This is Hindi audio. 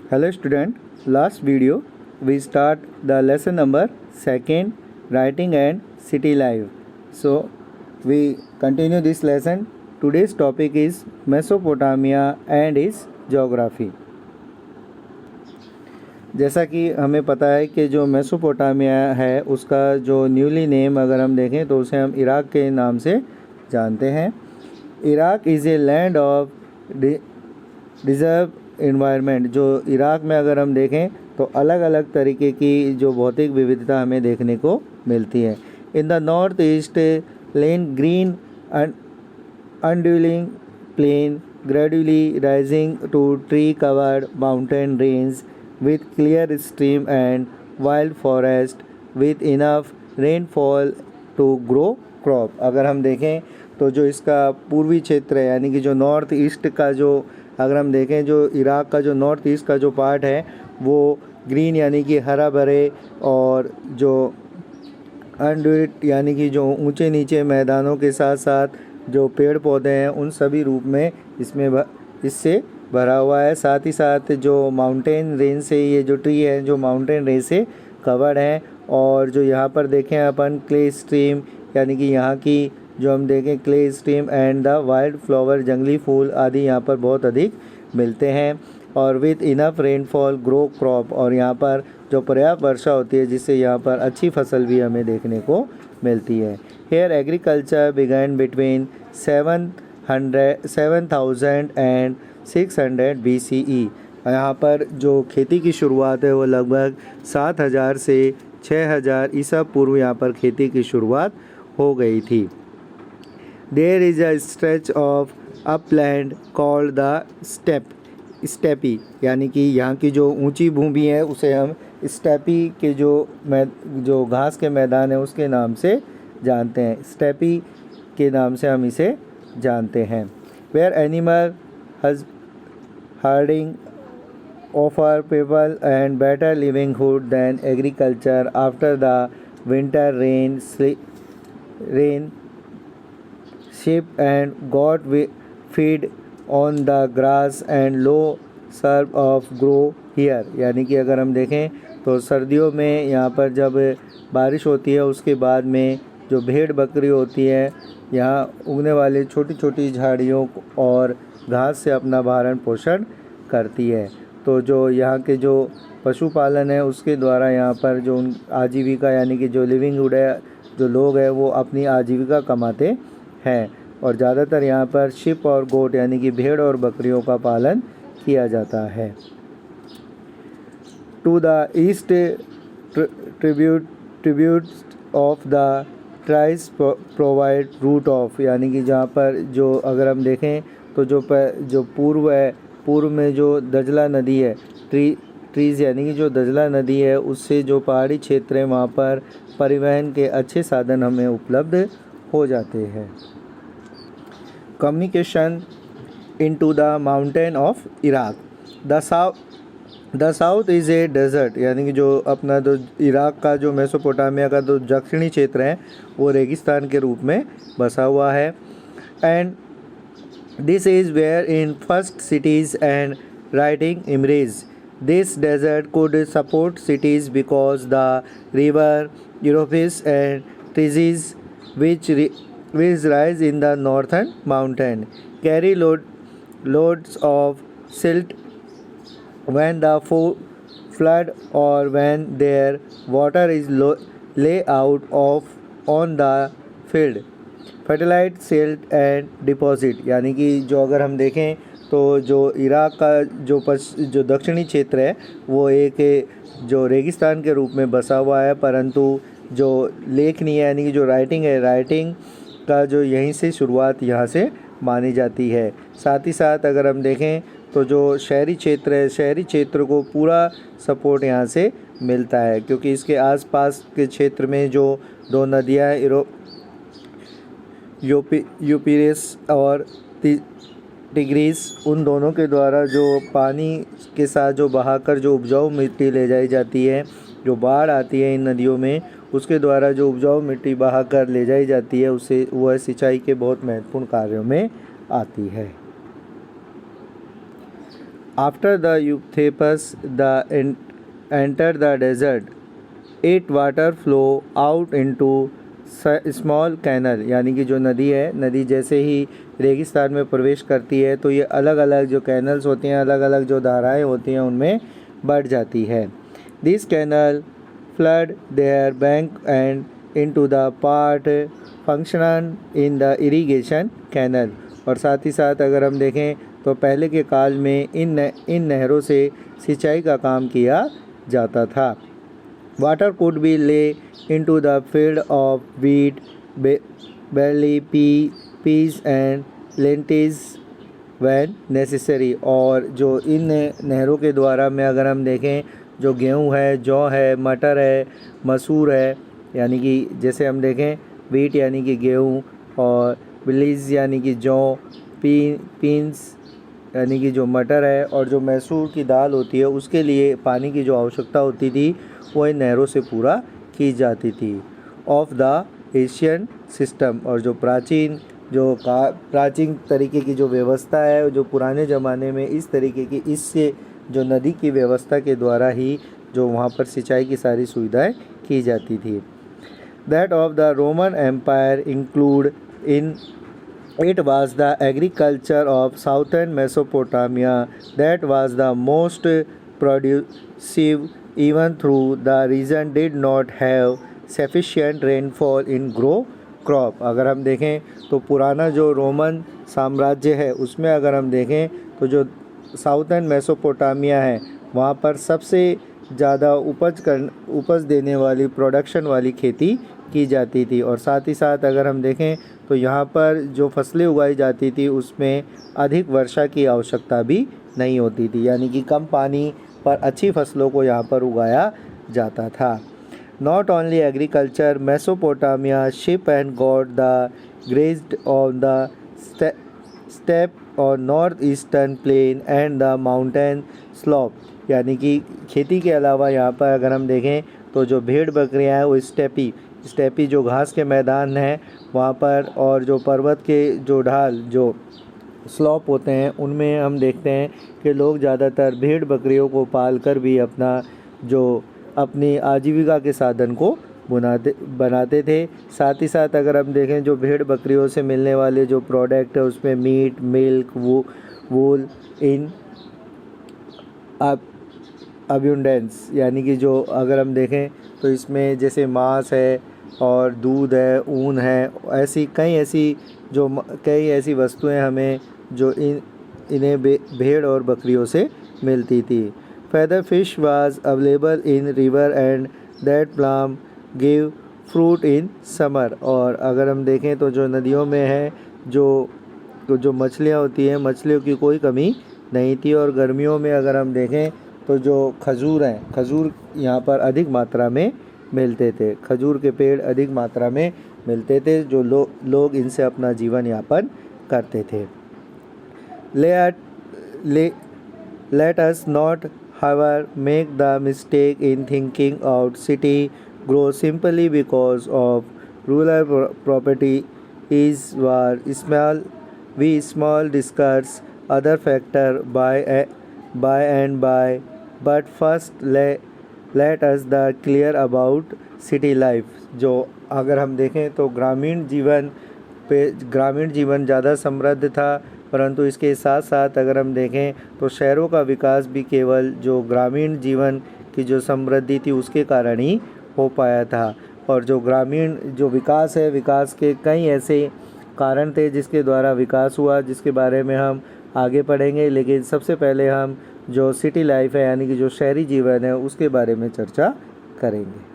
Hello student, last video we start the lesson number 2nd, writing and city life. So we continue this lesson. Today's topic is Mesopotamia and its geography. जैसा कि हमें पता है कि जो मेसोपोटामिया है उसका जो न्यूली नेम अगर हम देखें तो उसे हम इराक के नाम से जानते हैं। Iraq is a land of deserve environment. जो इराक में अगर हम देखें तो अलग अलग तरीके की जो भौतिक विविधता हमें देखने को मिलती है। In the north east lane green undulating plain gradually rising to tree covered mountain range with clear stream and wild forest with enough rainfall to grow crop। अगर हम देखें तो जो इसका पूर्वी क्षेत्र है यानी कि जो नॉर्थ ईस्ट का जो अगर हम देखें जो इराक का जो नॉर्थ ईस्ट का जो पार्ट है वो ग्रीन यानी कि हरा भरे और जो अनड्यूल्ड यानी कि जो ऊंचे नीचे मैदानों के साथ साथ जो पेड़ पौधे हैं उन सभी रूप में इससे भरा हुआ है। साथ ही साथ जो माउंटेन रेंज से ये जो ट्री है जो माउंटेन रेंज से कवर्ड है और जो यहाँ पर देखें अपन क्ले स्ट्रीम यानी कि यहाँ की जो हम देखें clay stream and the wild flower जंगली फूल आदि यहाँ पर बहुत अधिक मिलते हैं और with enough rainfall grow crop और यहाँ पर जो पर्याप्त वर्षा होती है जिससे यहाँ पर अच्छी फसल भी हमें देखने को मिलती है। Here agriculture began between 7000 and 600 BCE। यहाँ पर जो खेती की शुरुआत है वो लगभग 7000 से 6000 ईसा पूर्व यहाँ पर खेती की शुरुआत हो गई थी। There is a stretch of upland called the steppe यानी कि यहाँ की जो ऊंची भूमि है उसे हम स्टेपी के जो घास के मैदान है उसके नाम से जानते हैं। स्टेपी के नाम से हम इसे जानते हैं। Where animal herding offer people and better livelihood than agriculture after the winter rain sheep and goat feed on the grass and low shrub of grow here। यानी कि अगर हम देखें तो सर्दियों में यहाँ पर जब बारिश होती है उसके बाद में जो भेड़ बकरी होती है यहाँ उगने वाले छोटी छोटी झाड़ियों और घास से अपना भरण पोषण करती है। तो जो यहाँ के जो पशुपालन है उसके द्वारा यहाँ पर जो आजीविका यानी कि जो लिविंगहुड है जो लोग हैं वो अपनी आजीविका कमाते हैं और ज़्यादातर यहाँ पर शिप और गोट यानी कि भेड़ और बकरियों का पालन किया जाता है। To the east tributes of the Tigris provide route of यानी कि जहाँ पर जो अगर हम देखें तो जो पूर्व है पूर्व में जो दजला नदी है ट्रीज़ यानी कि जो दजला नदी है उससे जो पहाड़ी क्षेत्र है वहाँ पर परिवहन के अच्छे साधन हमें उपलब्ध हो जाते हैं। Communication into the mountain of Iraq. The south is a desert यानी कि जो अपना जो इराक का जो मेसोपोटामिया का जो दक्षिणी क्षेत्र है वो रेगिस्तान के रूप में बसा हुआ है। And this is where in first cities and writing emerge. This desert could support cities because the river Euphrates and Tigris which rise in the northern mountain carry loads of silt when the flood or when their water is lay out on the field। fertilized silt and deposit यानी कि जो अगर हम देखें तो जो इराक का जो दक्षिणी क्षेत्र है वो एक जो रेगिस्तान के रूप में बसा हुआ है परंतु जो लेखनी है यानी कि जो राइटिंग है राइटिंग का जो यहीं से शुरुआत यहाँ से मानी जाती है। साथ ही साथ अगर हम देखें तो जो शहरी क्षेत्र है शहरी क्षेत्र को पूरा सपोर्ट यहाँ से मिलता है क्योंकि इसके आसपास के क्षेत्र में जो दो नदियाँ यूपीरेस और टिग्रीस उन दोनों के द्वारा जो पानी के साथ जो बहाकर जो उपजाऊ मिट्टी ले जाई जाती है जो बाढ़ आती है इन नदियों में उसके द्वारा जो उपजाऊ मिट्टी बहा कर ले जाई जाती है उससे वह सिंचाई के बहुत महत्वपूर्ण कार्यों में आती है। After the Euphapus entered the desert, its water flow out into small canal, यानी कि जो नदी है, नदी जैसे ही रेगिस्तान में प्रवेश करती है तो ये अलग अलग जो कैनल्स होती हैं, अलग अलग जो धाराएं होती हैं उनमें बढ़ जाती है. This canal flood their bank and into the part function in the irrigation canal. और साथ ही साथ अगर हम देखें तो पहले के काल में इन नहरों से सिंचाई का काम किया जाता था. वाटर कुड बी ले into the field of wheat, barley, peas and lentils when necessary. और जो इन नहरों के द्वारा में अगर हम देखें जो गेहूँ है, जौ है, मटर है, मसूर है, यानी कि जैसे हम देखें वीट यानी कि गेहूँ, और बिलीज यानी कि जौ, पीन्स यानी कि जो मटर है, और जो मैसूर की दाल होती है उसके लिए पानी की जो आवश्यकता होती थी वो इन नहरों से पूरा की जाती थी. ऑफ द एशियन सिस्टम, और जो प्राचीन तरीके की जो व्यवस्था है, जो पुराने ज़माने में इस तरीके की इससे जो नदी की व्यवस्था के द्वारा ही जो वहाँ पर सिंचाई की सारी सुविधाएं की जाती थी. That of the Roman empire include in It was the agriculture of southern Mesopotamia that was the most producive, even though the region did not have sufficient rainfall in grow crop. अगर हम देखें तो पुराना जो रोमन साम्राज्य है उसमें अगर हम देखें तो जो साउथर्न मेसोपोटामिया है वहाँ पर सबसे ज़्यादा उपज देने वाली प्रोडक्शन वाली खेती की जाती थी. और साथ ही साथ अगर हम देखें तो यहाँ पर जो फसलें उगाई जाती थी उसमें अधिक वर्षा की आवश्यकता भी नहीं होती थी, यानी कि कम पानी पर अच्छी फसलों को यहाँ पर उगाया जाता था. Not only agriculture, Mesopotamia sheep and goat the grazed on the steppe और north eastern plain and the mountain slope. यानी कि खेती के अलावा यहाँ पर अगर हम देखें तो जो भेड़ बकरियाँ हैं वो स्टेपी जो घास के मैदान हैं वहाँ पर, और जो पर्वत के जो ढाल जो स्लॉप होते हैं उनमें हम देखते हैं कि लोग ज़्यादातर भेड़ बकरियों को पाल कर भी अपनी आजीविका के साधन को बनाते थे. साथ ही साथ अगर हम देखें जो भेड़ बकरियों से मिलने वाले जो प्रोडक्ट है उसमें मीट, मिल्क, वूल इन अब्यूंडेंस, यानी कि जो अगर हम देखें तो इसमें जैसे मांस है और दूध है, ऊन है, कई ऐसी वस्तुएं हमें जो इन्हें भेड़ और बकरियों से मिलती थी. Further fish was available in river and date palm give fruit in summer. और अगर हम देखें तो जो नदियों में है जो मछलियाँ होती हैं, मछलियों की कोई कमी नहीं थी. और गर्मियों में अगर हम देखें तो जो खजूर यहाँ पर अधिक मात्रा में मिलते थे, खजूर के पेड़ अधिक मात्रा में मिलते थे जो लोग इनसे अपना जीवन यापन करते थे. Let us not, however, make the mistake in thinking out city growth simply because of rural property is war small. We small discuss other factor by and by, but first let us the clear about city life. जो अगर हम देखें तो ग्रामीण जीवन ज़्यादा समृद्ध था, परंतु इसके साथ साथ अगर हम देखें तो शहरों का विकास भी केवल जो ग्रामीण जीवन की जो समृद्धि थी उसके कारण ही हो पाया था. और जो ग्रामीण जो विकास है, विकास के कई ऐसे कारण थे जिसके द्वारा विकास हुआ, जिसके बारे में हम आगे पढ़ेंगे. लेकिन सबसे पहले हम जो सिटी लाइफ है यानी कि जो शहरी जीवन है उसके बारे में चर्चा करेंगे.